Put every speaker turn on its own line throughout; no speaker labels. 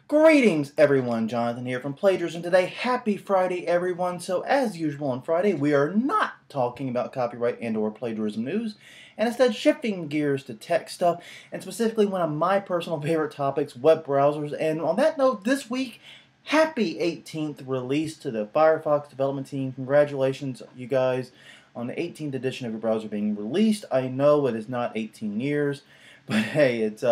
Greetings everyone, Jonathan here from Plagiarism. Today, happy Friday everyone. So as usual on Friday, we are not talking about copyright and or plagiarism news, and instead shifting gears to tech stuff, and specifically one of my personal favorite topics, web browsers. And on that note, this week, happy 18th release to the Firefox development team. Congratulations you guys on the 18th edition of your browser being released. I know it is not 18 years. But hey, it's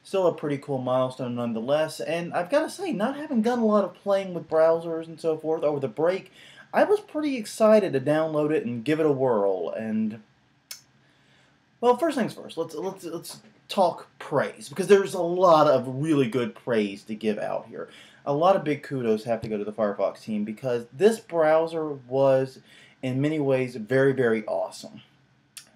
still a pretty cool milestone nonetheless. And I've got to say, not having done a lot of playing with browsers and so forth over the break, I was pretty excited to download it and give it a whirl. And well, first things first, let's talk praise, because there's a lot of really good praise to give out here. A lot of big kudos have to go to the Firefox team because this browser was, in many ways, very, very awesome.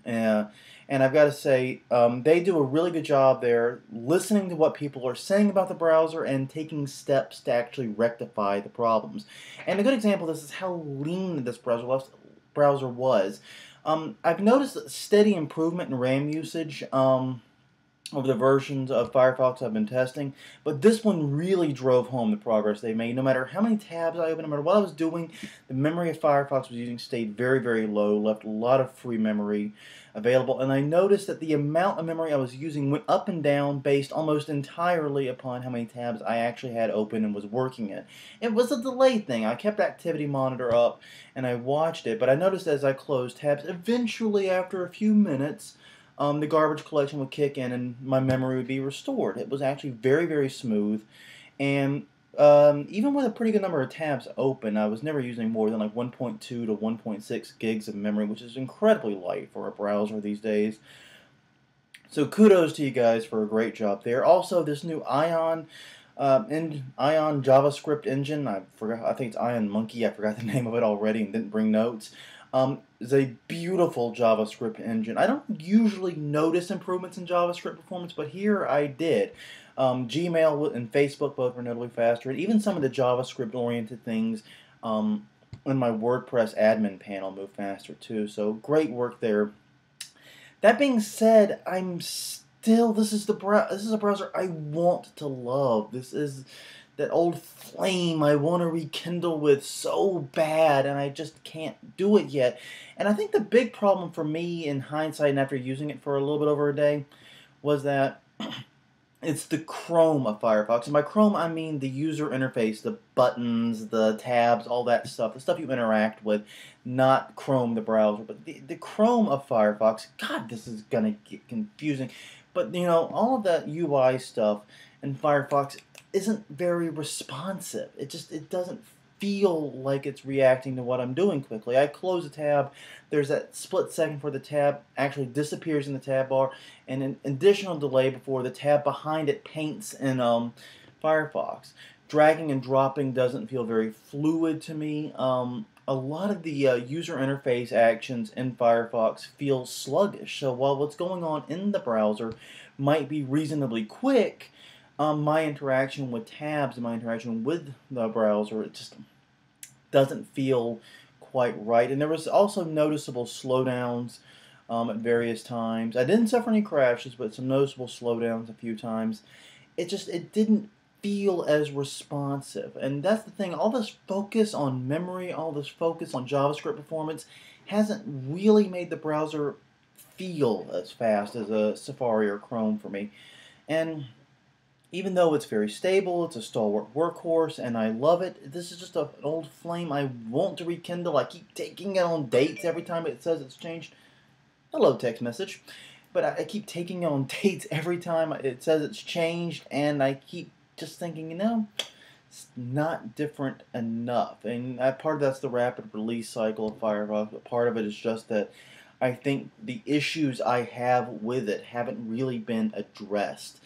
And I've got to say, they do a really good job there listening to what people are saying about the browser and taking steps to actually rectify the problems. And a good example of this is how lean this browser was. I've noticed steady improvement in RAM usage over the versions of Firefox I've been testing, but this one really drove home the progress they made. No matter how many tabs I opened, no matter what I was doing, the memory of Firefox was using stayed very, very low, left a lot of free memory available, and I noticed that the amount of memory I was using went up and down based almost entirely upon how many tabs I actually had open and was working in. It was a delay thing. I kept Activity Monitor up and I watched it, but I noticed as I closed tabs, eventually after a few minutes, the garbage collection would kick in and my memory would be restored. It was actually very, very smooth, and even with a pretty good number of tabs open, I was never using more than like 1.2 to 1.6 gigs of memory, which is incredibly light for a browser these days. So kudos to you guys for a great job there. Also, this new Ion JavaScript engine, I think it's Ion Monkey, I forgot the name of it already and didn't bring notes. Is a beautiful JavaScript engine. I don't usually notice improvements in JavaScript performance, but here I did. Gmail and Facebook both were notably faster, and even some of the JavaScript-oriented things in my WordPress admin panel moved faster too. So great work there. That being said, this is a browser I want to love. This is that old flame I want to rekindle with so bad, and I just can't do it yet. And I think the big problem for me in hindsight and after using it for a little bit over a day was that it's the Chrome of Firefox. And by Chrome, I mean the user interface, the buttons, the tabs, all that stuff, the stuff you interact with, not Chrome the browser, but the Chrome of Firefox. God, this is going to get confusing. But, you know, all of that UI stuff in Firefox isn't very responsive. It doesn't feel like it's reacting to what I'm doing quickly. I close a tab, there's that split second where the tab actually disappears in the tab bar, and an additional delay before the tab behind it paints in Firefox. Dragging and dropping doesn't feel very fluid to me. A lot of the user interface actions in Firefox feel sluggish. So while what's going on in the browser might be reasonably quick, my interaction with tabs and my interaction with the browser, it just doesn't feel quite right. And there was also noticeable slowdowns at various times. I didn't suffer any crashes, but some noticeable slowdowns a few times. It didn't feel as responsive. And that's the thing, all this focus on memory, all this focus on JavaScript performance hasn't really made the browser feel as fast as a Safari or Chrome for me. And even though it's very stable, it's a stalwart workhorse, and I love it, this is just an old flame I want to rekindle. I keep taking it on dates every time it says it's changed. Hello, text message. But I keep taking it on dates every time it says it's changed, and I keep just thinking, you know, it's not different enough. And part of that's the rapid release cycle of Firefox, but part of it is just that I think the issues I have with it haven't really been addressed.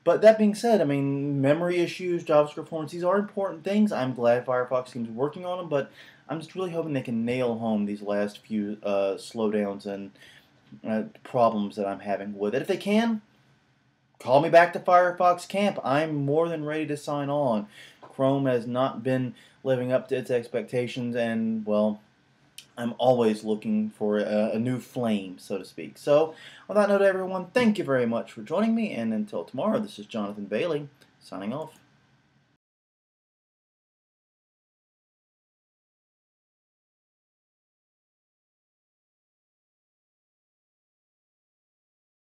But that being said, I mean, memory issues, JavaScript performance, these are important things. I'm glad Firefox team's working on them, but I'm just really hoping they can nail home these last few slowdowns and problems that I'm having with it. If they can, call me back to Firefox camp. I'm more than ready to sign on. Chrome has not been living up to its expectations, and, well, I'm always looking for a new flame, so to speak. So, on that note, everyone, thank you very much for joining me, and until tomorrow, this is Jonathan Bailey, signing off.